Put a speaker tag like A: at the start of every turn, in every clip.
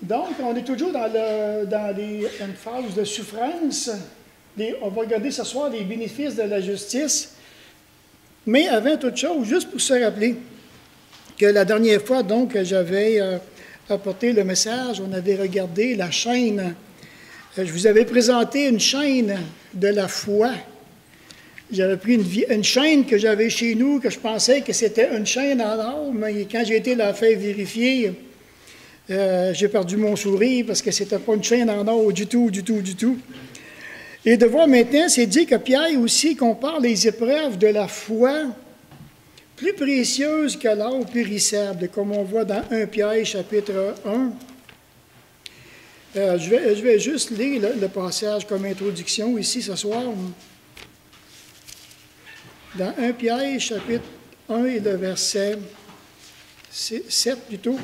A: Donc, on est toujours une phase de souffrance. On va regarder ce soir les bénéfices de la justice. Mais avant toute chose, juste pour se rappeler que la dernière fois, donc, j'avais apporté le message, on avait regardé la chaîne. Je vous avais présenté une chaîne de la foi. J'avais pris une chaîne que j'avais chez nous, que je pensais que c'était une chaîne en or, mais quand j'ai été la faire vérifier, j'ai perdu mon sourire parce que c'était pas une chaîne en or du tout. Et de voir maintenant, c'est dit que Pierre aussi compare les épreuves de la foi plus précieuses que l'or périssable, comme on voit dans 1 Pierre chapitre 1. Je vais juste lire le passage comme introduction ici ce soir. Dans 1 Pierre chapitre 1 et le verset 7 plutôt,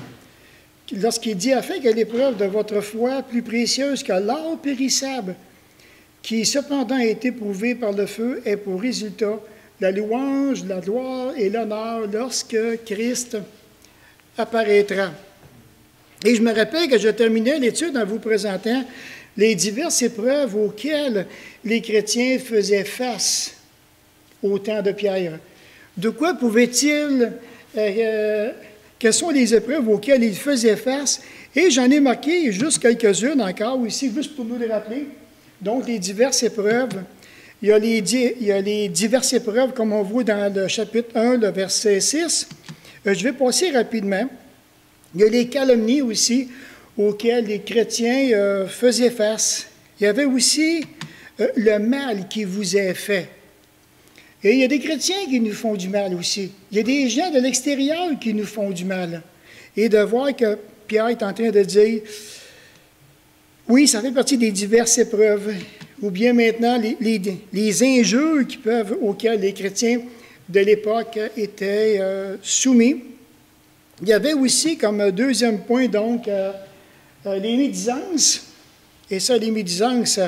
A: lorsqu'il dit « Afin que l'épreuve de votre foi, plus précieuse que l'or périssable, qui cependant a été prouvé par le feu, ait pour résultat la louange, la gloire et l'honneur lorsque Christ apparaîtra. » Et je me rappelle que je terminais l'étude en vous présentant les diverses épreuves auxquelles les chrétiens faisaient face au temps de Pierre. De quoi pouvaient-ils... quelles sont les épreuves auxquelles ils faisaient face? Et j'en ai marqué juste quelques-unes encore ici, juste pour nous les rappeler. Donc, les diverses épreuves. Il y a les diverses épreuves, comme on voit dans le chapitre 1, le verset 6. Je vais passer rapidement. Il y a les calomnies aussi, auxquelles les chrétiens faisaient face. Il y avait aussi le mal qui vous est fait. Et il y a des chrétiens qui nous font du mal aussi. Il y a des gens de l'extérieur qui nous font du mal. Et de voir que Pierre est en train de dire, oui, ça fait partie des diverses épreuves, ou bien maintenant les injures auxquelles les chrétiens de l'époque étaient soumis. Il y avait aussi comme deuxième point, donc, les médisances. Et ça, les médisances,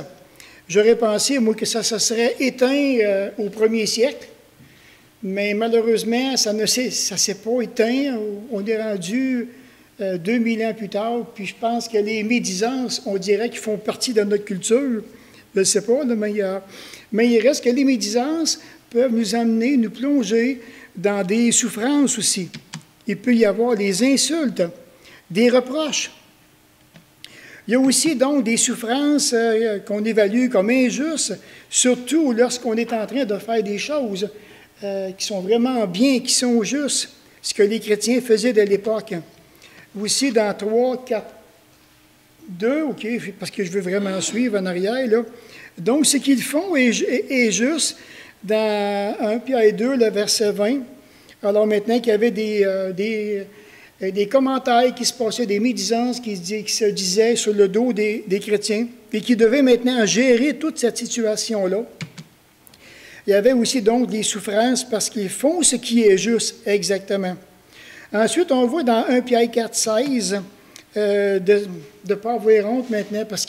A: j'aurais pensé, moi, que ça serait éteint au premier siècle, mais malheureusement, ça ne s'est pas éteint. On est rendu 2000 ans plus tard, puis je pense que les médisances, on dirait qu'ils font partie de notre culture. Je ne sais pas, là, mais il reste que les médisances peuvent nous amener, nous plonger dans des souffrances aussi. Il peut y avoir des insultes, des reproches. Il y a aussi donc des souffrances qu'on évalue comme injustes, surtout lorsqu'on est en train de faire des choses qui sont vraiment bien, qui sont justes, ce que les chrétiens faisaient de l'époque. Aussi dans 3, 4, 2, OK, parce que je veux vraiment suivre en arrière, là. Donc, ce qu'ils font est juste dans 1 Pierre 2, le verset 20. Alors maintenant qu'il y avait des commentaires qui se passaient, des médisances qui se disaient sur le dos des chrétiens et qui devaient maintenant gérer toute cette situation-là. Il y avait aussi donc des souffrances parce qu'ils font ce qui est juste exactement. Ensuite, on voit dans 1 Pierre 4, 16 de ne pas avoir honte maintenant parce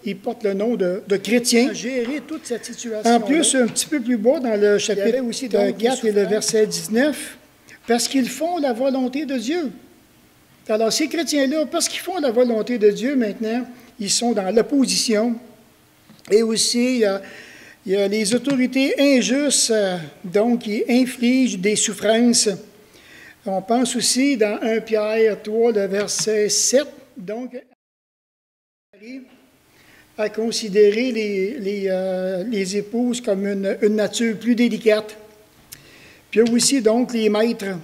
A: ils portent le nom de chrétiens. Gérer toute cette situation. En plus, un petit peu plus bas dans le chapitre aussi 4 et le verset 19, parce qu'ils font la volonté de Dieu. Alors, ces chrétiens-là, parce qu'ils font la volonté de Dieu maintenant, ils sont dans l'opposition. Et aussi, il y a les autorités injustes, donc, qui infligent des souffrances. On pense aussi dans 1 Pierre 3, le verset 7, donc, à considérer les épouses comme une nature plus délicate. Puis il y a aussi donc les maîtres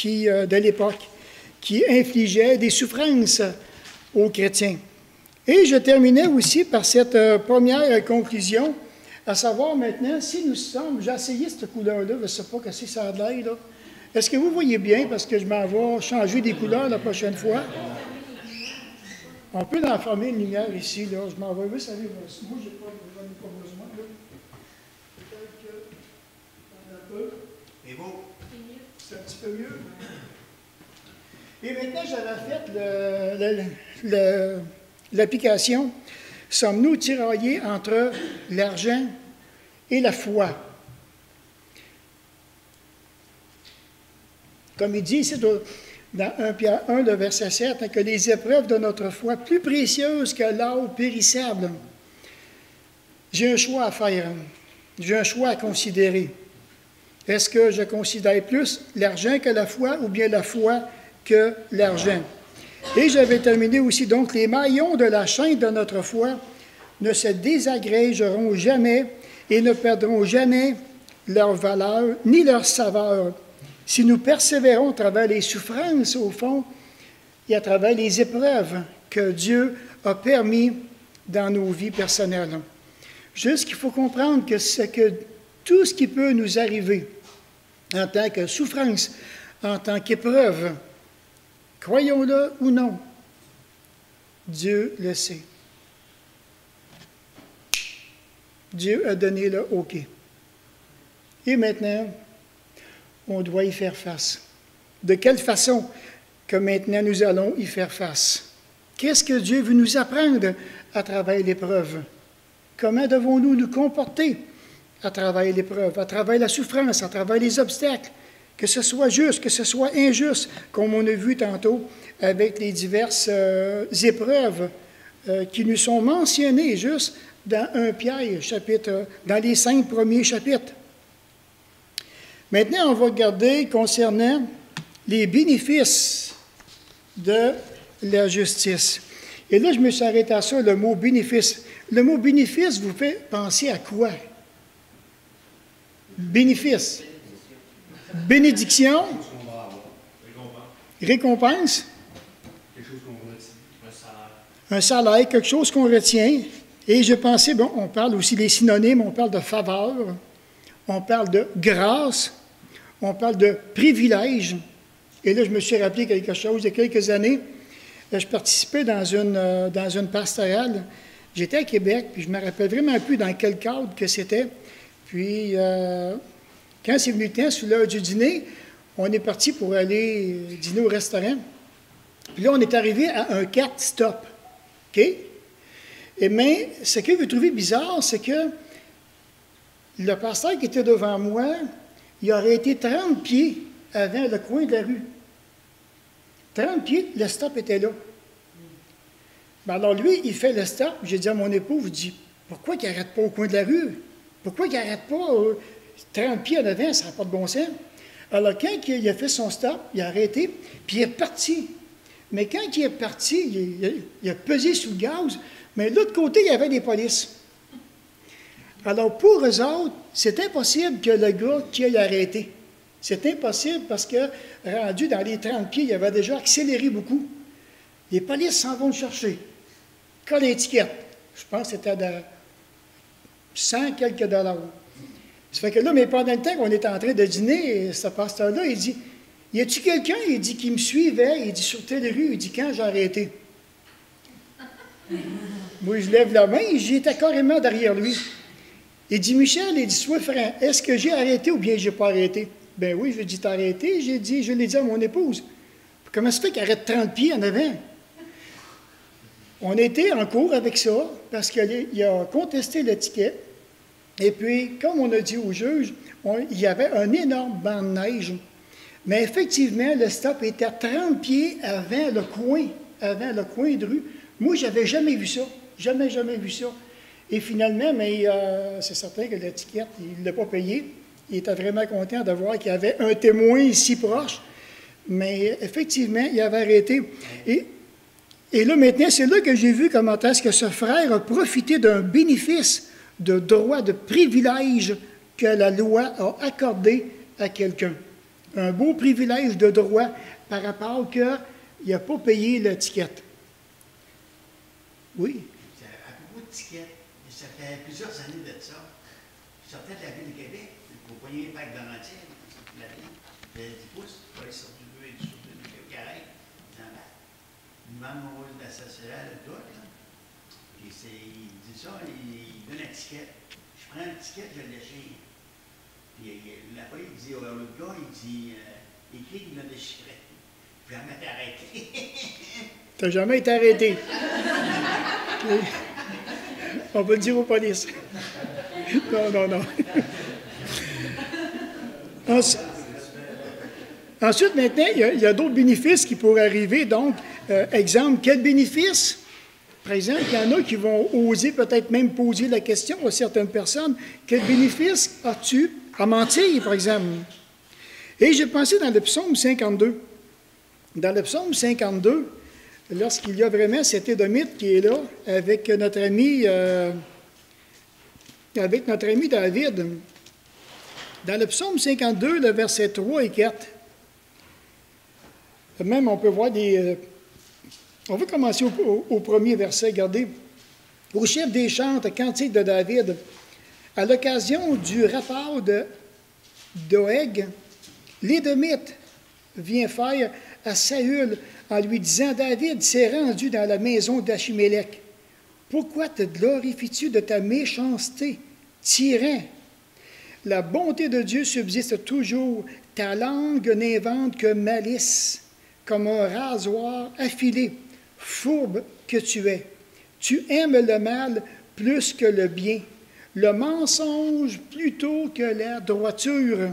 A: de l'époque qui infligeaient des souffrances aux chrétiens. Et je terminais aussi par cette première conclusion, à savoir maintenant, si nous sommes, j'ai essayé cette couleur-là, je ne sais pas si ça a l'air, là. Est-ce que vous voyez bien, parce que je m'en vais changer des couleurs la prochaine fois? On peut en former une lumière ici, là. Je m'en vais juste aller voir ça. Moi, je n'ai pas besoin, là. Peut-être que... un peu.
B: Et vous?
A: C'est un petit peu mieux. Et maintenant, j'avais fait l'application. Sommes-nous tiraillés entre l'argent et la foi? Comme il dit ici, dans 1 Pierre 1, le verset 7, hein, que les épreuves de notre foi, plus précieuses que l'or périssable. J'ai un choix à faire. J'ai un choix à considérer. Est-ce que je considère plus l'argent que la foi ou bien la foi que l'argent? Et j'avais terminé aussi, donc, les maillons de la chaîne de notre foi ne se désagrégeront jamais et ne perdront jamais leur valeur ni leur saveur. Si nous persévérons à travers les souffrances, au fond, et à travers les épreuves que Dieu a permis dans nos vies personnelles. Juste qu'il faut comprendre que tout ce qui peut nous arriver en tant que souffrance, en tant qu'épreuve, croyons-le ou non, Dieu le sait. Dieu a donné le OK. Et maintenant, on doit y faire face. De quelle façon que maintenant nous allons y faire face? Qu'est-ce que Dieu veut nous apprendre à travers l'épreuve? Comment devons-nous nous comporter à travers l'épreuve, à travers la souffrance, à travers les obstacles? Que ce soit juste, que ce soit injuste, comme on a vu tantôt avec les diverses épreuves qui nous sont mentionnées juste dans 1 Pierre, dans les 5 premiers chapitres. Maintenant, on va regarder concernant les bénéfices de la justice. Et là, je me suis arrêté à ça, le mot bénéfice. Le mot bénéfice vous fait penser à quoi? Bénéfice. Bénédiction. Récompense. Un salaire, quelque chose qu'on retient. Et je pensais, bon, on parle aussi des synonymes, on parle de faveur, on parle de grâce, on parle de privilège. Et là, je me suis rappelé quelque chose il y a quelques années. Je participais dans une pastorale. J'étais à Québec, puis je ne me rappelle vraiment plus dans quel cadre que c'était. Puis, quand c'est venu le temps, sur l'heure du dîner, on est parti pour aller dîner au restaurant. Puis là, on est arrivé à un 4 stop. OK? Et mais, ce que vous trouvez bizarre, c'est que le pasteur qui était devant moi, il aurait été 30 pieds avant le coin de la rue. 30 pieds, le stop était là. Ben alors lui, il fait le stop. J'ai dit à mon époux, je dis, pourquoi il n'arrête pas au coin de la rue? Pourquoi il n'arrête pas 30 pieds en avant? Ça n'a pas de bon sens. Alors quand il a fait son stop, il a arrêté, puis il est parti. Mais quand il est parti, il a pesé sous le gaz, mais de l'autre côté, il y avait des polices. Alors pour eux autres, c'est impossible que le gars qui ait arrêté. C'est impossible parce que, rendu dans les 30 pieds, il avait déjà accéléré beaucoup. Les polices s'en vont le chercher. Colle l'étiquette. Je pense que c'était de 100 quelques dollars. Ça fait que là, mais pendant le temps qu'on était en train de dîner, ce pasteur-là, il dit, y a-tu quelqu'un, il dit, qui me suivait, il dit, sur telle rue, il dit, quand j'ai arrêté? Moi, je lève la main, j'étais carrément derrière lui. Il dit, Michel, il dit, sois franc, est-ce que j'ai arrêté ou bien j'ai pas arrêté? Ben oui, je lui ai dit, t'as arrêté? Je l'ai dit à mon épouse. Comment ça fait qu'il arrête 30 pieds en avant? On était en cours avec ça, parce qu'il a contesté l'étiquette. Et puis, comme on a dit au juge, il y avait un énorme banc de neige. Mais effectivement, le stop était à 30 pieds avant le coin de rue. Moi, je n'avais jamais vu ça. Jamais vu ça. Et finalement, mais c'est certain que l'étiquette, il ne l'a pas payé. Il était vraiment content de voir qu'il y avait un témoin ici proche. Mais effectivement, il avait arrêté. Et là, maintenant, c'est là que j'ai vu comment est-ce que ce frère a profité d'un bénéfice, de droit, de privilège que la loi a accordé à quelqu'un. Un beau privilège de droit par rapport qu'il n'a pas payé l'étiquette. Oui.
B: À propos de ticket, ça fait plusieurs années de ça. Je sortais de la ville de Québec pour poigner les packs de rentiers. J'avais 10 pouces, pour aller sur du bleu et sur du carré. Il m'a mon rôle d'associé de tout. Il dit ça, il donne un ticket. Je prends le ticket, je le déchire. Puis là-bas, il dit, le gars, il dit, écrit qu'il l'a déchiré. Puis jamais été arrêté.
A: Tu n'as jamais été arrêté. On va le dire aux polices. Non. Ensuite, maintenant, il y a d'autres bénéfices qui pourraient arriver. Donc, exemple, quel bénéfice? Par exemple, il y en a qui vont oser peut-être même poser la question à certaines personnes, quel bénéfice as-tu à mentir, par exemple? Et j'ai pensé dans le psaume 52. Dans le psaume 52, lorsqu'il y a vraiment cet Édomite qui est là avec notre ami David, dans le psaume 52, le verset 3 et 4, même on peut voir on va commencer au premier verset, regardez. Au chef des chantes, cantique de David, à l'occasion du rapport de Doeg, l'Édomite vient faire à Saül en lui disant, David s'est rendu dans la maison d'Achimélec. Pourquoi te glorifies-tu de ta méchanceté, tyran? La bonté de Dieu subsiste toujours. Ta langue n'invente que malice, comme un rasoir affilé, fourbe que tu es. Tu aimes le mal plus que le bien, le mensonge plutôt que la droiture.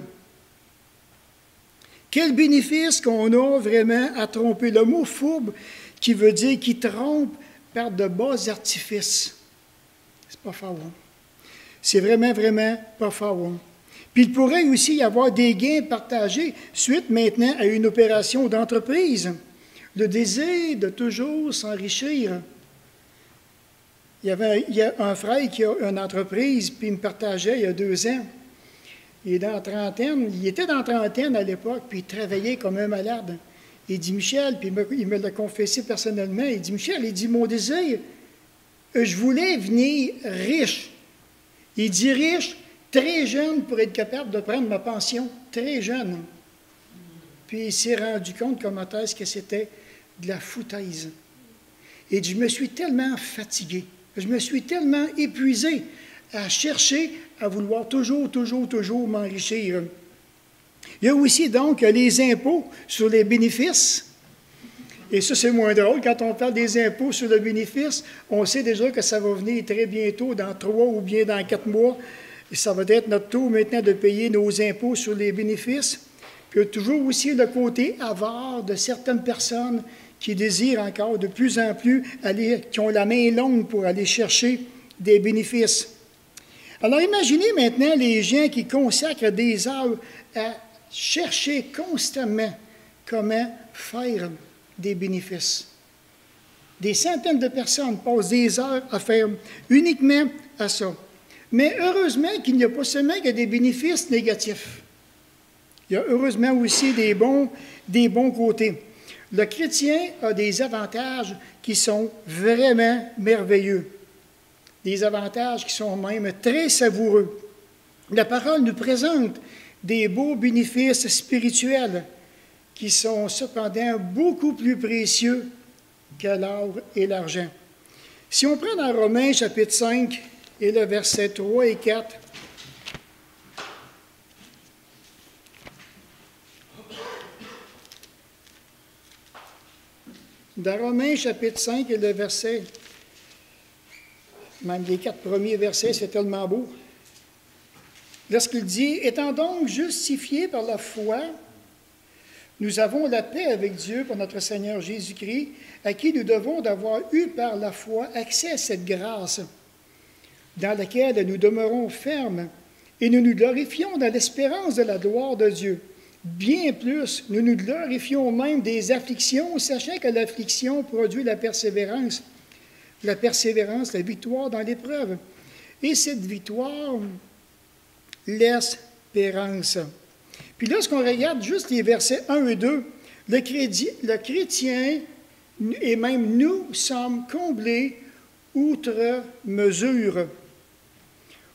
A: Quel bénéfice qu'on a vraiment à tromper. Le mot fourbe qui veut dire qui trompe par de bas artifices. C'est pas fort, hein? C'est vraiment, vraiment pas fort, hein? Puis il pourrait aussi y avoir des gains partagés suite maintenant à une opération d'entreprise. Le désir de toujours s'enrichir. Il y a un frère qui a une entreprise, puis il me partageait il y a 2 ans. Il était dans la trentaine à l'époque, puis il travaillait comme un malade. Il dit, Michel, puis il me l'a confessé personnellement, il dit, Michel, il dit, mon désir, je voulais venir riche. Il dit riche, très jeune pour être capable de prendre ma pension, très jeune. Puis il s'est rendu compte comment est-ce que c'était de la foutaise. Il dit, je me suis tellement fatigué, je me suis tellement épuisé à chercher, à vouloir toujours m'enrichir. Il y a aussi donc les impôts sur les bénéfices. Et ça, c'est moins drôle. Quand on parle des impôts sur le bénéfice, on sait déjà que ça va venir très bientôt, dans 3 ou bien dans 4 mois. Et ça va être notre tour maintenant de payer nos impôts sur les bénéfices. Puis il y a toujours aussi le côté avare de certaines personnes qui désirent encore de plus en plus qui ont la main longue pour aller chercher des bénéfices. Alors imaginez maintenant les gens qui consacrent des heures à chercher constamment comment faire des bénéfices. Des centaines de personnes passent des heures à faire uniquement à ça. Mais heureusement qu'il n'y a pas seulement que des bénéfices négatifs. Il y a heureusement aussi des bons côtés. Le chrétien a des avantages qui sont vraiment merveilleux. Des avantages qui sont même très savoureux. La parole nous présente des beaux bénéfices spirituels qui sont cependant beaucoup plus précieux que l'or et l'argent. Si on prend dans Romains chapitre 5 et le verset 3 et 4, dans Romains chapitre 5 et le verset, même les 4 premiers versets, c'est tellement beau. Lorsqu'il dit, étant donc justifiés par la foi, nous avons la paix avec Dieu par notre Seigneur Jésus-Christ, à qui nous devons d'avoir eu par la foi accès à cette grâce, dans laquelle nous demeurons fermes, et nous nous glorifions dans l'espérance de la gloire de Dieu. Bien plus, nous nous glorifions même des afflictions, sachant que l'affliction produit la persévérance, la victoire dans l'épreuve. Et cette victoire, l'espérance. Puis lorsqu'on regarde juste les versets 1 et 2, le chrétien, et même nous, sommes comblés outre mesure.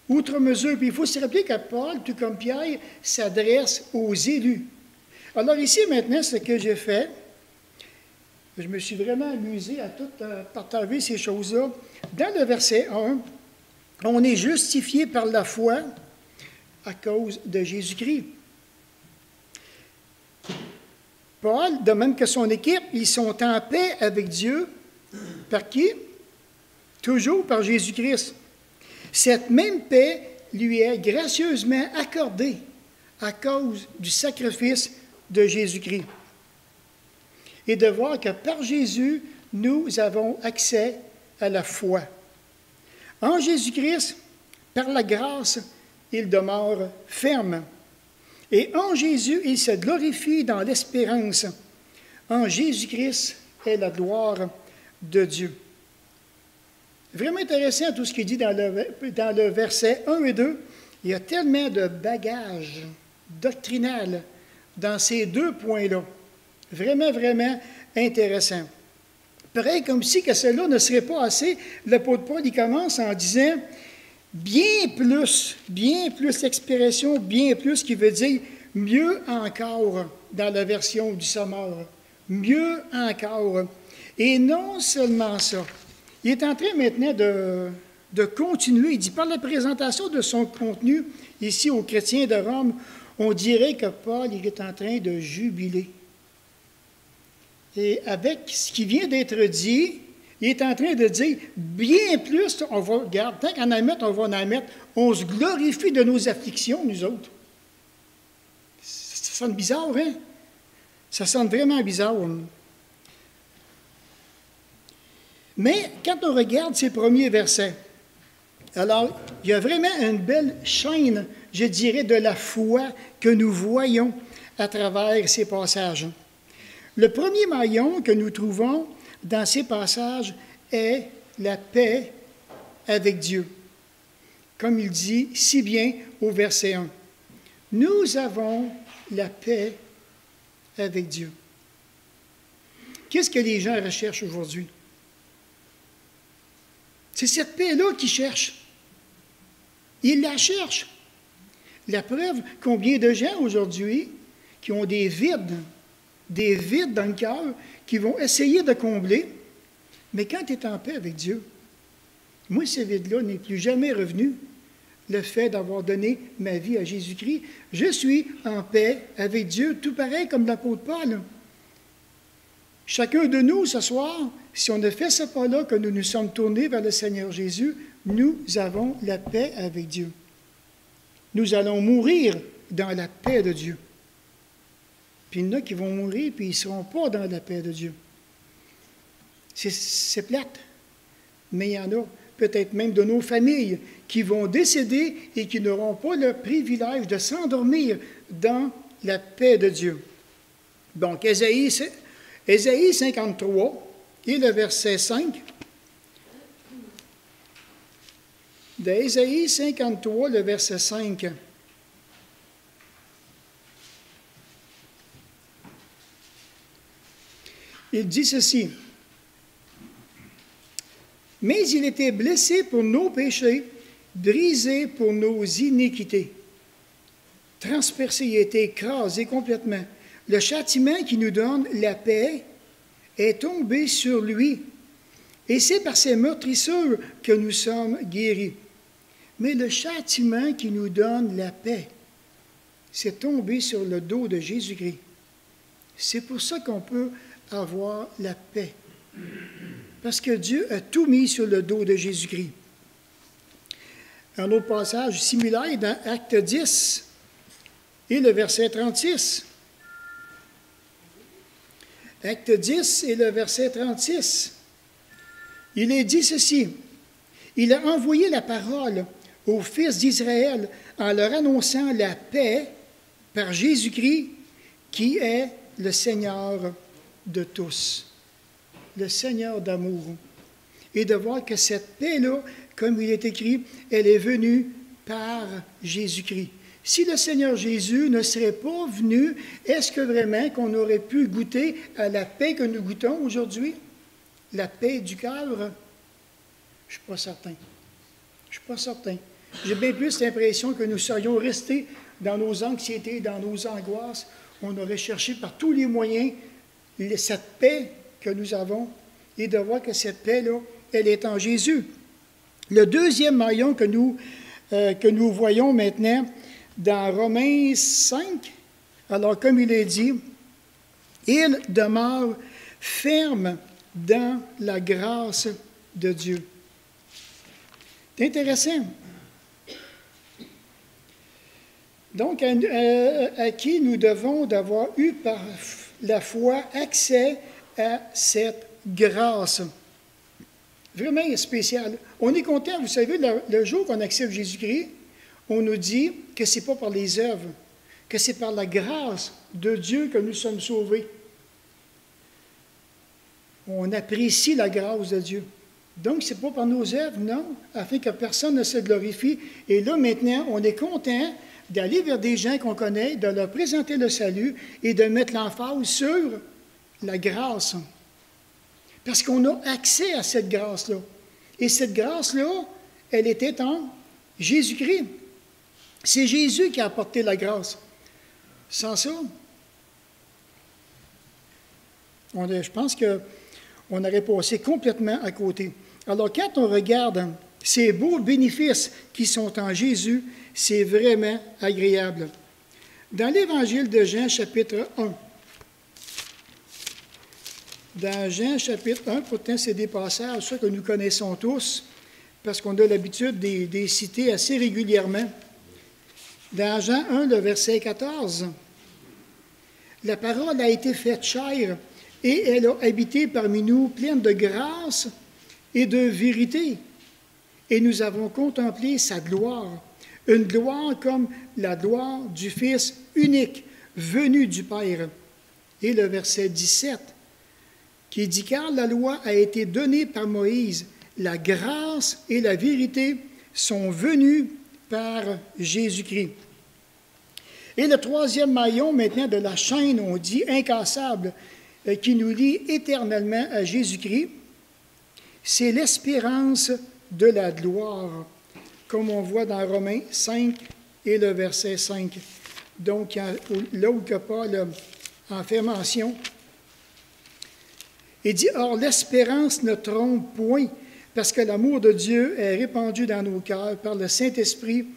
A: Outre mesure. Puis il faut se rappeler que Paul, tout comme Pierre, s'adresse aux élus. Alors ici, maintenant, ce que j'ai fait, je me suis vraiment amusé à tout partager ces choses-là. Dans le verset 1, on est justifié par la foi à cause de Jésus-Christ. Paul, de même que son équipe, ils sont en paix avec Dieu. Par qui? Toujours par Jésus-Christ. Cette même paix lui est gracieusement accordée à cause du sacrifice de Jésus-Christ. Et de voir que par Jésus, nous avons accès à la foi. En Jésus-Christ, par la grâce, il demeure ferme. Et en Jésus, il se glorifie dans l'espérance. En Jésus-Christ est la gloire de Dieu. Vraiment intéressant tout ce qu'il dit dans le verset 1 et 2. Il y a tellement de bagages doctrinal dans ces deux points-là. Vraiment, vraiment intéressant. Pareil comme si que cela ne serait pas assez, l'apôtre Paul il commence en disant bien plus l'expression bien plus qui veut dire mieux encore dans la version du Sommeur. Mieux encore. Et non seulement ça. Il est en train maintenant de continuer. Il dit par la présentation de son contenu ici aux chrétiens de Rome, on dirait que Paul il est en train de jubiler. Et avec ce qui vient d'être dit, il est en train de dire bien plus, on va, regarde, tant qu'en mettre, on va en mettre, on se glorifie de nos afflictions, nous autres. Ça sonne bizarre, hein? Ça sonne vraiment bizarre. Mais quand on regarde ces premiers versets, alors, il y a vraiment une belle chaîne, je dirais, de la foi que nous voyons à travers ces passages. Le premier maillon que nous trouvons dans ces passages est la paix avec Dieu. Comme il dit si bien au verset 1. Nous avons la paix avec Dieu. Qu'est-ce que les gens recherchent aujourd'hui? C'est cette paix-là qu'ils cherchent. Ils la cherchent. La preuve, combien de gens aujourd'hui qui ont des vides dans le cœur, qui vont essayer de combler, mais quand tu es en paix avec Dieu, moi, ce vide-là n'est plus jamais revenu. Le fait d'avoir donné ma vie à Jésus-Christ, je suis en paix avec Dieu, tout pareil comme l'apôtre Paul. Chacun de nous, ce soir, si on a fait ce pas-là, que nous nous sommes tournés vers le Seigneur Jésus, nous avons la paix avec Dieu. Nous allons mourir dans la paix de Dieu. Puis il y en a qui vont mourir, puis ils ne seront pas dans la paix de Dieu. C'est plate. Mais il y en a, peut-être même de nos familles, qui vont décéder et qui n'auront pas le privilège de s'endormir dans la paix de Dieu. Donc, Ésaïe 53 et le verset 5. D'Ésaïe 53, le verset 5. Il dit ceci. Mais il était blessé pour nos péchés, brisé pour nos iniquités. Transpercé, il a été écrasé complètement. Le châtiment qui nous donne la paix est tombé sur lui. Et c'est par ses meurtrissures que nous sommes guéris. Mais le châtiment qui nous donne la paix, c'est tombé sur le dos de Jésus-Christ. C'est pour ça qu'on peut avoir la paix. Parce que Dieu a tout mis sur le dos de Jésus-Christ. Un autre passage similaire dans Acte 10 et le verset 36. Acte 10 et le verset 36. Il est dit ceci. Il a envoyé la parole aux fils d'Israël en leur annonçant la paix par Jésus-Christ qui est le Seigneur de tous, le Seigneur d'amour. Et de voir que cette paix-là, comme il est écrit, elle est venue par Jésus-Christ. Si le Seigneur Jésus ne serait pas venu, est-ce que vraiment qu'on aurait pu goûter à la paix que nous goûtons aujourd'hui? La paix du cœur? Je ne suis pas certain. Je ne suis pas certain. J'ai bien plus l'impression que nous serions restés dans nos anxiétés, dans nos angoisses. On aurait cherché par tous les moyens cette paix que nous avons et de voir que cette paix-là, elle est en Jésus. Le deuxième maillon que nous voyons maintenant dans Romains 5, alors comme il est dit, il demeure ferme dans la grâce de Dieu. C'est intéressant. Donc, à qui nous devons d'avoir eu par la foi accès à cette grâce. Vraiment spéciale. On est content, vous savez, le jour qu'on accepte Jésus-Christ, on nous dit que ce n'est pas par les œuvres, que c'est par la grâce de Dieu que nous sommes sauvés. On apprécie la grâce de Dieu. Donc, ce n'est pas par nos œuvres, non, afin que personne ne se glorifie. Et là, maintenant, on est content d'aller vers des gens qu'on connaît, de leur présenter le salut et de mettre l'emphase sur la grâce. Parce qu'on a accès à cette grâce-là. Et cette grâce-là, elle était en Jésus-Christ. C'est Jésus qui a apporté la grâce. Sans ça, je pense qu'on aurait passé complètement à côté. Alors, quand on regarde ces beaux bénéfices qui sont en Jésus, c'est vraiment agréable. Dans l'Évangile de Jean, chapitre 1, dans Jean, chapitre 1, pourtant, c'est des passages que nous connaissons tous, parce qu'on a l'habitude de les citer assez régulièrement. Dans Jean 1, le verset 14, « La parole a été faite chair, et elle a habité parmi nous, pleine de grâce et de vérité. Et nous avons contemplé sa gloire, une gloire comme la gloire du Fils unique, venu du Père. » Et le verset 17, qui dit « Car la loi a été donnée par Moïse, la grâce et la vérité sont venues par Jésus-Christ. » Et le troisième maillon maintenant de la chaîne, on dit incassable, qui nous lie éternellement à Jésus-Christ, c'est l'espérance de la gloire, comme on voit dans Romains 5 et le verset 5. Donc, là où Paul en fait mention, il dit « Or, l'espérance ne trompe point, parce que l'amour de Dieu est répandu dans nos cœurs par le Saint-Esprit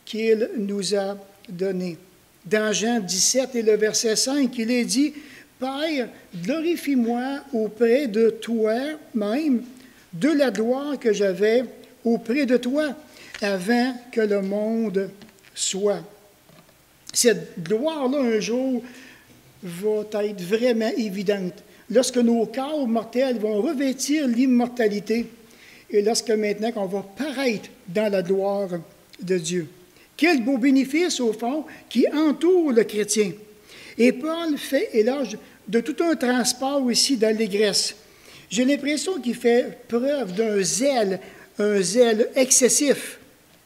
A: qu'il nous a donné. » Dans Jean 17 et le verset 5, il est dit « Père, glorifie-moi auprès de toi-même de la gloire que j'avais auprès de toi avant que le monde soit. » Cette gloire-là, un jour, va être vraiment évidente. Lorsque nos corps mortels vont revêtir l'immortalité et lorsque maintenant qu'on va paraître dans la gloire de Dieu. Quel beau bénéfice, au fond, qui entoure le chrétien. Et Paul fait éloge de tout un transport ici d'allégresse. J'ai l'impression qu'il fait preuve d'un zèle, un zèle excessif.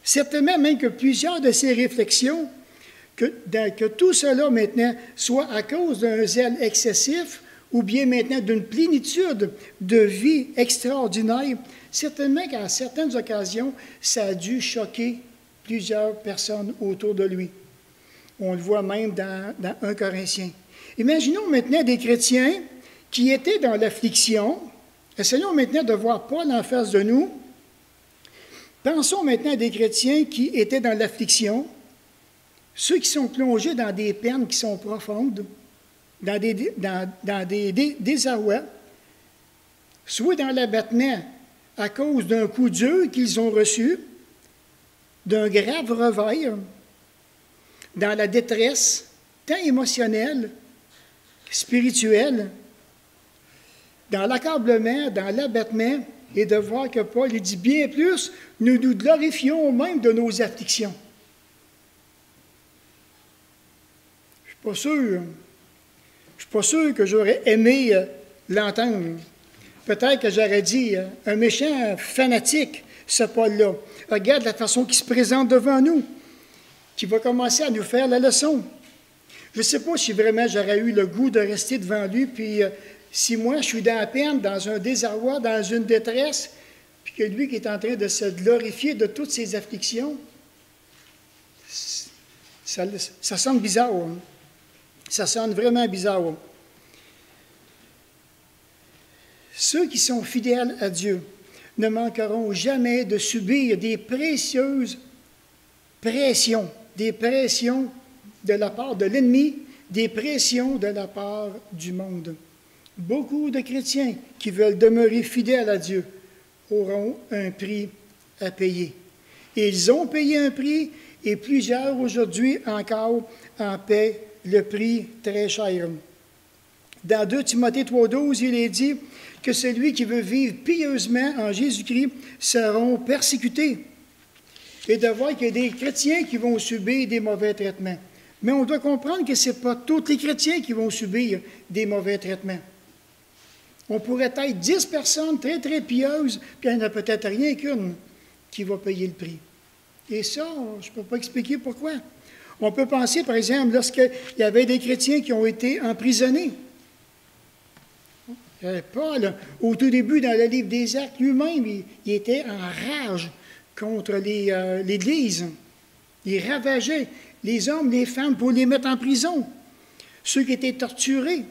A: Certainement même que plusieurs de ses réflexions, que tout cela maintenant soit à cause d'un zèle excessif ou bien maintenant d'une plénitude de vie extraordinaire, certainement qu'à certaines occasions, ça a dû choquer plusieurs personnes autour de lui. On le voit même dans 1 Corinthiens. Imaginons maintenant des chrétiens qui étaient dans l'affliction. Essayons maintenant de voir Paul en face de nous. Pensons maintenant à des chrétiens qui étaient dans l'affliction, ceux qui sont plongés dans des peines qui sont profondes, dans des désarrois, soit dans l'abattement à cause d'un coup dur qu'ils ont reçu, d'un grave revers, dans la détresse, tant émotionnelle, spirituelle, dans l'accablement, dans l'abattement, et de voir que Paul dit bien plus, nous nous glorifions même de nos afflictions. Je ne suis pas sûr que j'aurais aimé l'entendre. Peut-être que j'aurais dit, un méchant fanatique, ce Paul-là. Regarde la façon qu'il se présente devant nous, qui va commencer à nous faire la leçon. Je ne sais pas si vraiment j'aurais eu le goût de rester devant lui, puis si moi je suis dans la peine, dans un désarroi, dans une détresse, puis que lui qui est en train de se glorifier de toutes ses afflictions, ça sonne bizarre. Hein? Ça sonne vraiment bizarre. Ceux qui sont fidèles à Dieu ne manqueront jamais de subir des précieuses pressions, des pressions de la part de l'ennemi, des pressions de la part du monde. Beaucoup de chrétiens qui veulent demeurer fidèles à Dieu auront un prix à payer. Ils ont payé un prix et plusieurs aujourd'hui encore en paient le prix très cher. Dans 2 Timothée 3,12, il est dit que celui qui veut vivre pieusement en Jésus-Christ seront persécutés. Et de voir qu'il y a des chrétiens qui vont subir des mauvais traitements. Mais on doit comprendre que ce n'est pas tous les chrétiens qui vont subir des mauvais traitements. On pourrait être 10 personnes très, très pieuses, puis il n'y en a peut-être rien qu'une qui va payer le prix. Et ça, je ne peux pas expliquer pourquoi. On peut penser, par exemple, lorsqu'il y avait des chrétiens qui ont été emprisonnés. Paul, au tout début, dans le livre des Actes, lui-même, il était en rage contre l'Église. Il ravageait les hommes, les femmes pour les mettre en prison. Ceux qui étaient torturés.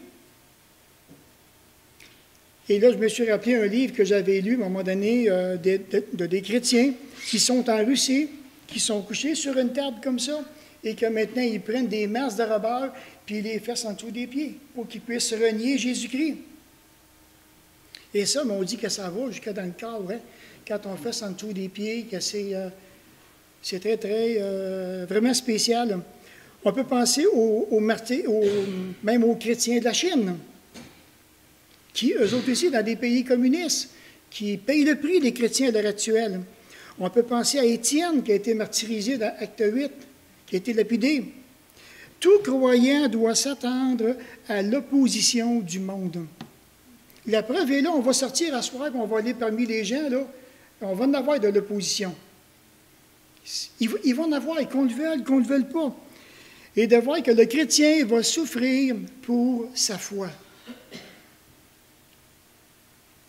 A: Et là, je me suis rappelé un livre que j'avais lu à un moment donné des chrétiens qui sont en Russie, qui sont couchés sur une table comme ça, et que maintenant, ils prennent des masses de robeurs puis ils les fessent en dessous des pieds pour qu'ils puissent renier Jésus-Christ. Et ça, on dit que ça va jusqu'à dans le corps, hein? Quand on fesse en dessous des pieds, que c'est très, très, vraiment spécial. On peut penser même aux chrétiens de la Chine, qui, eux autres aussi, dans des pays communistes, qui payent le prix des chrétiens à l'heure actuelle. On peut penser à Étienne, qui a été martyrisé dans Acte 8, qui a été lapidé. Tout croyant doit s'attendre à l'opposition du monde. La preuve est là, on va sortir à soir, on va aller parmi les gens, là, on va en avoir de l'opposition. Ils vont en avoir, qu'on ne veuille pas. Et de voir que le chrétien va souffrir pour sa foi.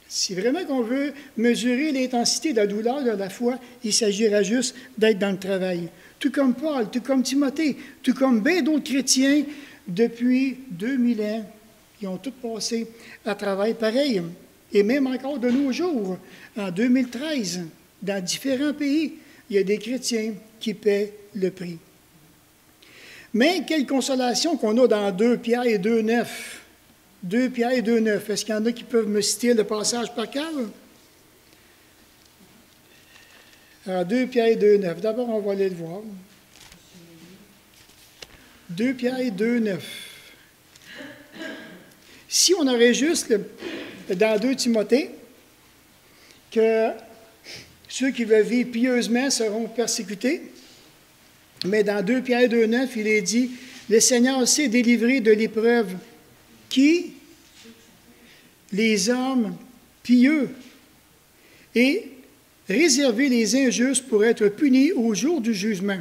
A: Si vraiment qu'on veut mesurer l'intensité de la douleur de la foi, il s'agira juste d'être dans le travail. Tout comme Paul, tout comme Timothée, tout comme bien d'autres chrétiens depuis 2000 ans, qui ont tous passé à travail pareil. Et même encore de nos jours, en 2013, dans différents pays, il y a des chrétiens qui paient le prix. Mais quelle consolation qu'on a dans 2 Pierre et 2,9. 2 Pierre et 2,9. Est-ce qu'il y en a qui peuvent me citer le passage par cœur? Alors, 2 Pierre et 2,9. D'abord, on va aller le voir. 2 Pierre et 2,9. Si on aurait juste, dans 2 Timothée, que ceux qui veulent vivre pieusement seront persécutés, mais dans 2 Pierre 2,9, il est dit, « Le Seigneur sait délivrer de l'épreuve qui? Les hommes pieux, et réserver les injustes pour être punis au jour du jugement.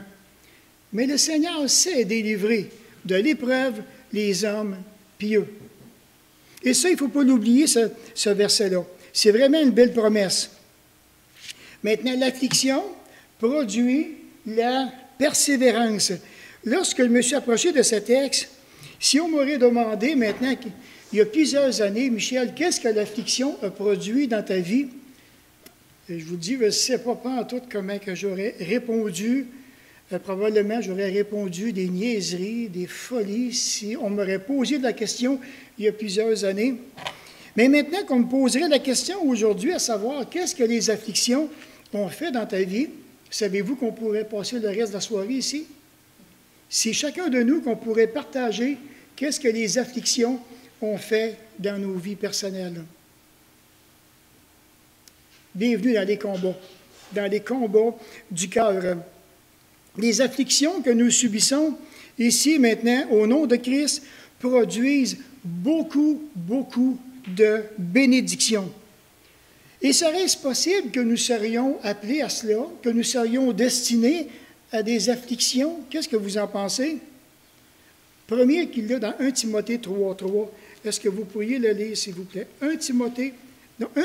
A: Mais le Seigneur sait délivrer de l'épreuve les hommes pieux. » Et ça, il ne faut pas l'oublier, ce verset-là. C'est vraiment une belle promesse. Maintenant, l'affliction produit la persévérance. Lorsque je me suis approché de ce texte, si on m'aurait demandé maintenant, il y a plusieurs années, Michel, qu'est-ce que l'affliction a produit dans ta vie? Et je vous dis, je ne sais pas en tout comment que j'aurais répondu. Probablement, j'aurais répondu des niaiseries, des folies, si on m'aurait posé la question il y a plusieurs années. Mais maintenant qu'on me poserait la question aujourd'hui, à savoir, qu'est-ce que les afflictions ont fait dans ta vie? Savez-vous qu'on pourrait passer le reste de la soirée ici? C'est chacun de nous qu'on pourrait partager qu'est-ce que les afflictions ont fait dans nos vies personnelles. Bienvenue dans les combats du cœur. Les afflictions que nous subissons ici maintenant, au nom de Christ, produisent beaucoup, beaucoup de bénédictions. Et serait-ce possible que nous serions appelés à cela, que nous serions destinés à des afflictions? Qu'est-ce que vous en pensez? Premier qu'il y a dans 1 Timothée 3,3. Est-ce que vous pourriez le lire, s'il vous plaît? 1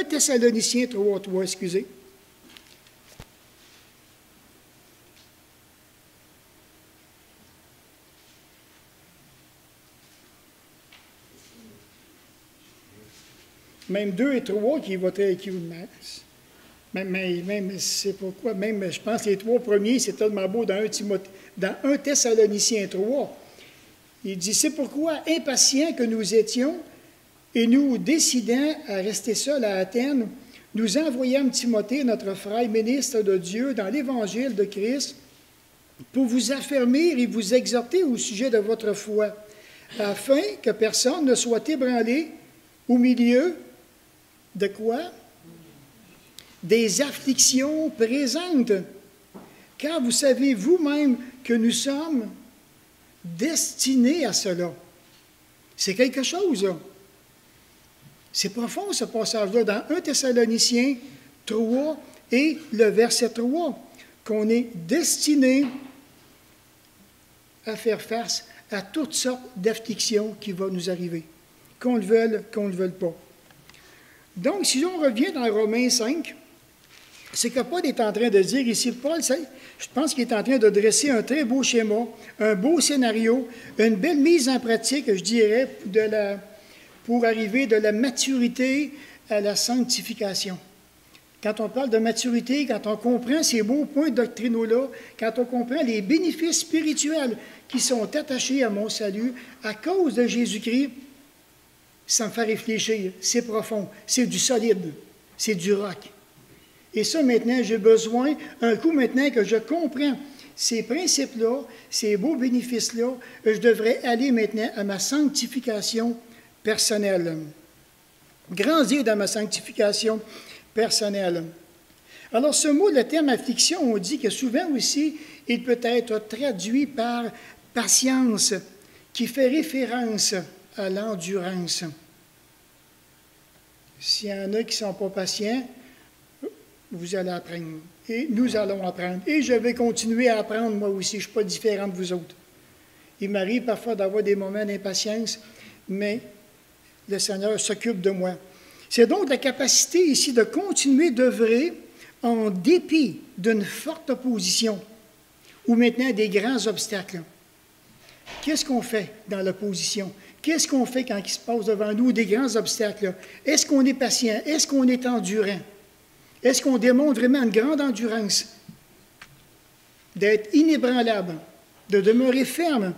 A: Thessaloniciens 3,3, excusez. Même 2 et 3 qui voteraient même c'est pourquoi, même je pense que les 3 premiers, c'est tellement beau dans 1 Thessaloniciens 3. Il dit, c'est pourquoi, impatients que nous étions, et nous décidant à rester seuls à Athènes, nous envoyâmes Timothée, notre frère ministre de Dieu, dans l'Évangile de Christ, pour vous affermir et vous exhorter au sujet de votre foi, afin que personne ne soit ébranlé au milieu de quoi? Des afflictions présentes. Car vous savez vous-même que nous sommes destinés à cela. C'est quelque chose, là. C'est profond, ce passage-là, dans 1 Thessaloniciens 3 et le verset 3, qu'on est destiné à faire face à toutes sortes d'afflictions qui vont nous arriver, qu'on le veuille, qu'on ne le veuille pas. Donc, si on revient dans Romains 5, c'est que Paul est en train de dire ici, Paul, je pense qu'il est en train de dresser un très beau schéma, un beau scénario, une belle mise en pratique, je dirais, pour arriver de la maturité à la sanctification. Quand on parle de maturité, quand on comprend ces beaux points doctrinaux-là, quand on comprend les bénéfices spirituels qui sont attachés à mon salut à cause de Jésus-Christ, ça me fait réfléchir. C'est profond, c'est du solide, c'est du roc. Et ça, maintenant, j'ai besoin, un coup maintenant que je comprends ces principes-là, ces beaux bénéfices-là, je devrais aller maintenant à ma sanctification personnelle. Grandir dans ma sanctification personnelle. Alors, ce mot, le terme affliction, on dit que souvent aussi, il peut être traduit par patience, qui fait référence à l'endurance. S'il y en a qui ne sont pas patients, vous allez apprendre. Et nous allons apprendre. Et je vais continuer à apprendre moi aussi. Je ne suis pas différent de vous autres. Il m'arrive parfois d'avoir des moments d'impatience, mais le Seigneur s'occupe de moi. C'est donc la capacité ici de continuer d'œuvrer en dépit d'une forte opposition ou maintenant des grands obstacles. Qu'est-ce qu'on fait dans l'opposition? Qu'est-ce qu'on fait quand il se passe devant nous des grands obstacles? Est-ce qu'on est patient? Est-ce qu'on est endurant? Est-ce qu'on démontre vraiment une grande endurance? D'être inébranlable, de demeurer ferme.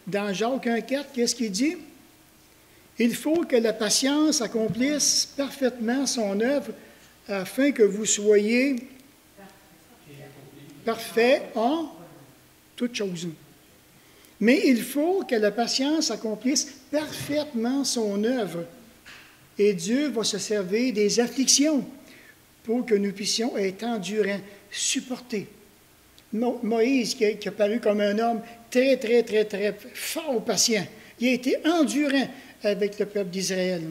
A: Dans Jacques 1,4, qu'est-ce qu'il dit? Il faut que la patience accomplisse parfaitement son œuvre afin que vous soyez parfaits en toutes choses. Mais il faut que la patience accomplisse parfaitement son œuvre. Et Dieu va se servir des afflictions pour que nous puissions être endurants, supporter. Moïse, qui a paru comme un homme très, très, très, très fort patient, il a été endurant avec le peuple d'Israël.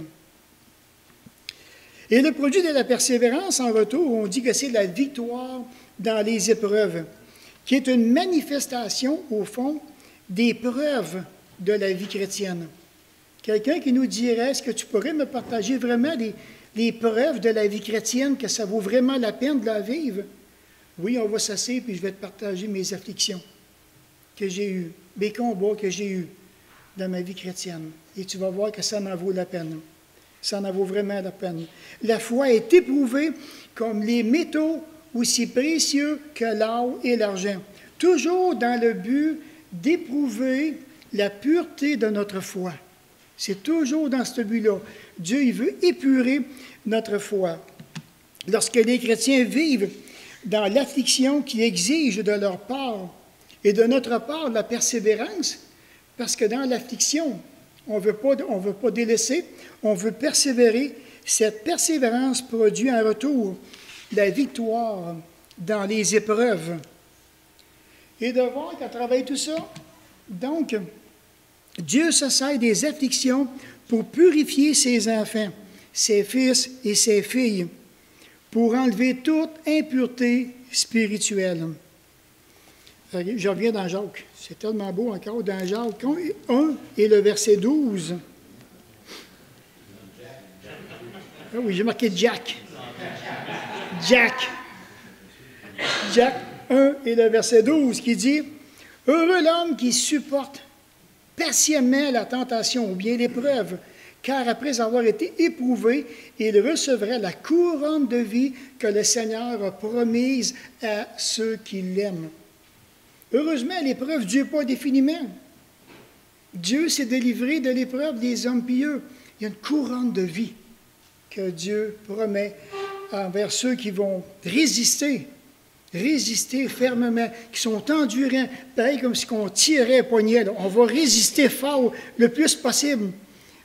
A: Et le produit de la persévérance, en retour, on dit que c'est la victoire dans les épreuves, qui est une manifestation, au fond, des preuves de la vie chrétienne. Quelqu'un qui nous dirait, est-ce que tu pourrais me partager vraiment les preuves de la vie chrétienne, que ça vaut vraiment la peine de la vivre? Oui, on va s'asseoir, puis je vais te partager mes afflictions que j'ai eues, mes combats que j'ai eus dans ma vie chrétienne. Et tu vas voir que ça en vaut la peine. Ça en vaut vraiment la peine. La foi est éprouvée comme les métaux aussi précieux que l'or et l'argent, toujours dans le but d'éprouver la pureté de notre foi. C'est toujours dans ce but-là. Dieu, il veut épurer notre foi. Lorsque les chrétiens vivent dans l'affliction qui exige de leur part et de notre part la persévérance, parce que dans l'affliction, on ne veut pas délaisser, on veut persévérer. Cette persévérance produit en retour la victoire dans les épreuves. Et de voir qu'à travers tout ça, donc, Dieu se sert des afflictions pour purifier ses enfants, ses fils et ses filles, pour enlever toute impureté spirituelle. Je reviens dans Jacques. C'est tellement beau encore dans Jacques 1 et le verset 12. Ah oui, j'ai marqué Jack. Jack 1 et le verset 12 qui dit « Heureux l'homme qui supporte patiemment la tentation ou bien l'épreuve, car après avoir été éprouvé, il recevra la couronne de vie que le Seigneur a promise à ceux qui l'aiment. » Heureusement, l'épreuve ne dure pas définiment. Dieu s'est délivré de l'épreuve des hommes pieux. Il y a une couronne de vie que Dieu promet envers ceux qui vont résister résister fermement, qui sont endurants, pareil comme si on tirait un poignet. Là. On va résister fort le plus possible,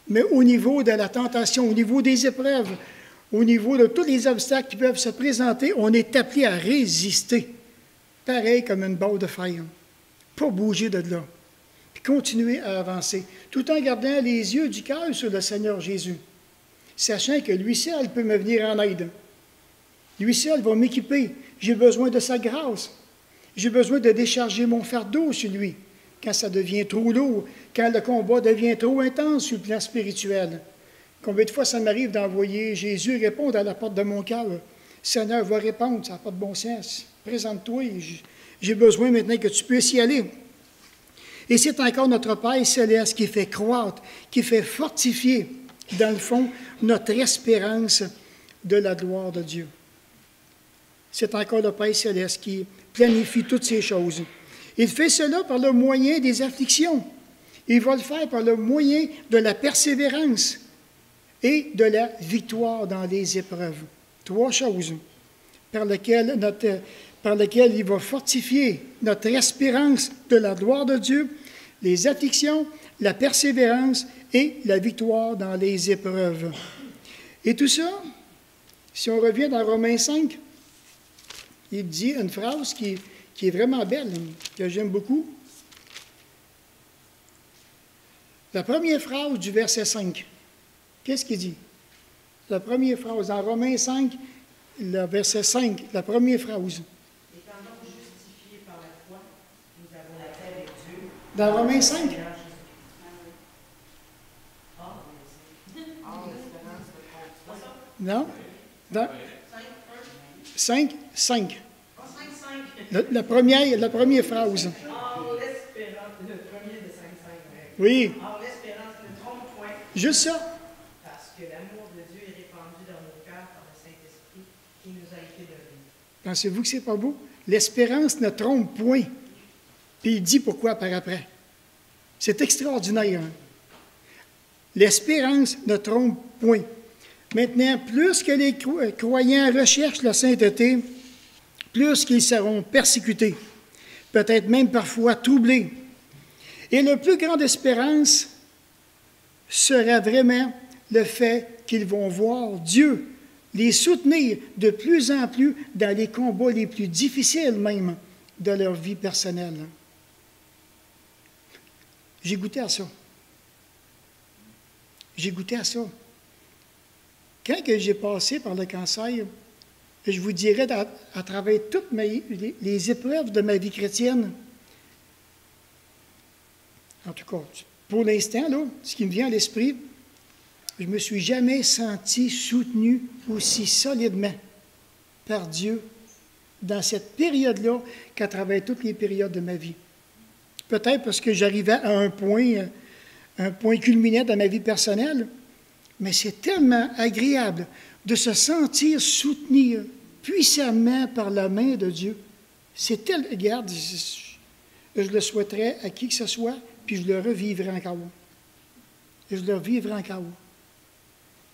A: mais au niveau de la tentation, au niveau des épreuves, au niveau de tous les obstacles qui peuvent se présenter, on est appelé à résister, pareil comme une barre de fer. Pas bouger de là, puis continuer à avancer, tout en gardant les yeux du cœur sur le Seigneur Jésus, sachant que lui seul peut me venir en aide. Lui seul va m'équiper. J'ai besoin de sa grâce. J'ai besoin de décharger mon fardeau sur lui quand ça devient trop lourd, quand le combat devient trop intense sur le plan spirituel. Combien de fois ça m'arrive d'envoyer Jésus répondre à la porte de mon cœur. Seigneur va répondre, ça n'a pas de bon sens. Présente-toi, j'ai besoin maintenant que tu puisses y aller. Et c'est encore notre Père céleste qui fait croître, qui fait fortifier, dans le fond, notre espérance de la gloire de Dieu. C'est encore le Père céleste qui planifie toutes ces choses. Il fait cela par le moyen des afflictions. Il va le faire par le moyen de la persévérance et de la victoire dans les épreuves. Trois choses par lesquelles il va fortifier notre espérance de la gloire de Dieu, les afflictions, la persévérance et la victoire dans les épreuves. Et tout ça, si on revient dans Romains 5, il dit une phrase qui est vraiment belle, que j'aime beaucoup. La première phrase du verset 5, qu'est-ce qu'il dit? La première phrase, dans Romains 5, le verset 5, la première phrase.
C: Étant donc justifiés par la foi, nous avons la paix avec Dieu.
A: Dans Romains 5? Non? Dans 5, 5. La première phrase.
C: En l'espérance, le premier de 5, 5.
A: Oui.
C: En l'espérance ne trompe point.
A: Juste ça.
C: Parce que l'amour de Dieu est répandu dans nos cœurs par le Saint-Esprit qui nous a été donné.
A: Pensez-vous que c'est pas beau? L'espérance ne trompe point. Puis il dit pourquoi par après. C'est extraordinaire. Hein? L'espérance ne trompe point. Maintenant, plus que les croyants recherchent la sainteté, plus qu'ils seront persécutés, peut-être même parfois troublés. Et la plus grande espérance sera vraiment le fait qu'ils vont voir Dieu les soutenir de plus en plus dans les combats les plus difficiles même de leur vie personnelle. J'ai goûté à ça. J'ai goûté à ça. Quand j'ai passé par le cancer, je vous dirais, à travers toutes les épreuves de ma vie chrétienne, en tout cas, pour l'instant, là, ce qui me vient à l'esprit, je ne me suis jamais senti soutenu aussi solidement par Dieu dans cette période-là qu'à travers toutes les périodes de ma vie. Peut-être parce que j'arrivais à un point culminant dans ma vie personnelle, mais c'est tellement agréable de se sentir soutenu puissamment par la main de Dieu. C'est tel, regarde, je le souhaiterais à qui que ce soit, puis je le revivrai encore. Je le revivrai encore.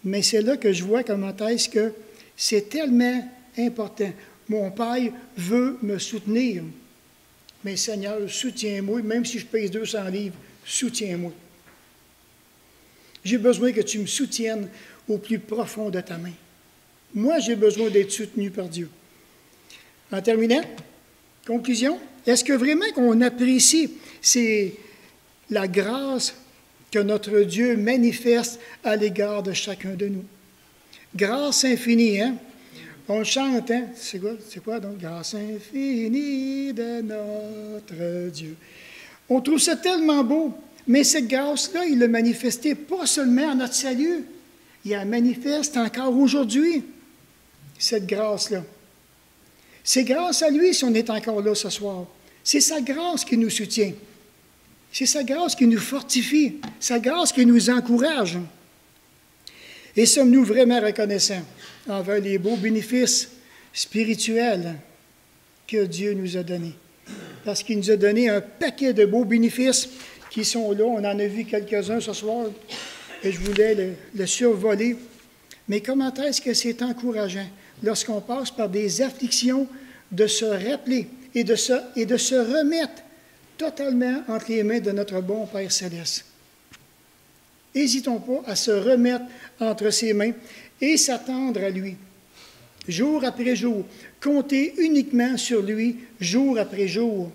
A: Mais c'est là que je vois comment est-ce que c'est tellement important. Mon Père veut me soutenir. Mais Seigneur, soutiens-moi, même si je pèse 200 livres, soutiens-moi. J'ai besoin que tu me soutiennes au plus profond de ta main. Moi, j'ai besoin d'être soutenu par Dieu. En terminant, conclusion, est-ce que vraiment qu'on apprécie la grâce que notre Dieu manifeste à l'égard de chacun de nous? Grâce infinie, hein? On chante, hein? C'est quoi donc? Grâce infinie de notre Dieu. On trouve ça tellement beau. Mais cette grâce-là, il l'a manifestée pas seulement à notre salut, il la manifeste encore aujourd'hui, cette grâce-là. C'est grâce à lui si on est encore là ce soir. C'est sa grâce qui nous soutient. C'est sa grâce qui nous fortifie, sa grâce qui nous encourage. Et sommes-nous vraiment reconnaissants envers les beaux bénéfices spirituels que Dieu nous a donnés? Parce qu'il nous a donné un paquet de beaux bénéfices qui sont là. On en a vu quelques-uns ce soir et je voulais le survoler. Mais comment est-ce que c'est encourageant lorsqu'on passe par des afflictions de se rappeler et de se remettre totalement entre les mains de notre bon Père Céleste. N'hésitons pas à se remettre entre ses mains et s'attendre à lui, jour après jour. Compter uniquement sur lui, jour après jour.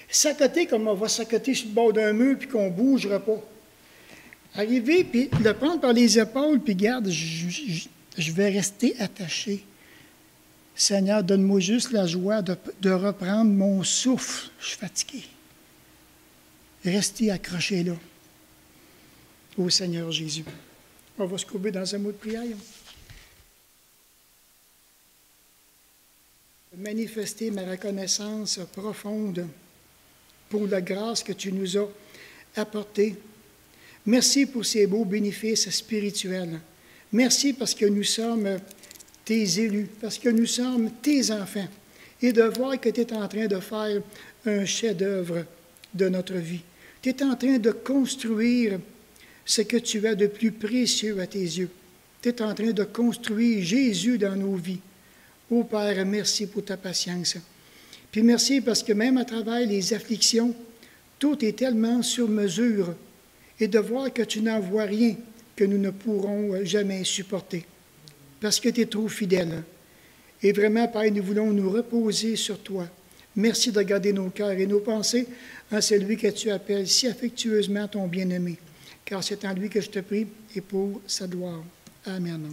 A: S'accoter comme on va s'accoter sur le bord d'un mur puis qu'on ne bougera pas. Arriver, puis le prendre par les épaules, puis garde, je vais rester attaché. Seigneur, donne-moi juste la joie de reprendre mon souffle. Je suis fatigué. Restez accroché là. Ô Seigneur Jésus. On va se courber dans un mot de prière. Manifester ma reconnaissance profonde pour la grâce que tu nous as apportée. Merci pour ces beaux bénéfices spirituels. Merci parce que nous sommes tes élus, parce que nous sommes tes enfants, et de voir que tu es en train de faire un chef-d'œuvre de notre vie. Tu es en train de construire ce que tu as de plus précieux à tes yeux. Tu es en train de construire Jésus dans nos vies. Ô Père, merci pour ta patience. Puis merci parce que même à travers les afflictions, tout est tellement sur mesure, et de voir que tu n'envoies rien que nous ne pourrons jamais supporter, parce que tu es trop fidèle. Et vraiment, Père, nous voulons nous reposer sur toi. Merci de garder nos cœurs et nos pensées en celui que tu appelles si affectueusement ton bien-aimé, car c'est en lui que je te prie et pour sa gloire. Amen.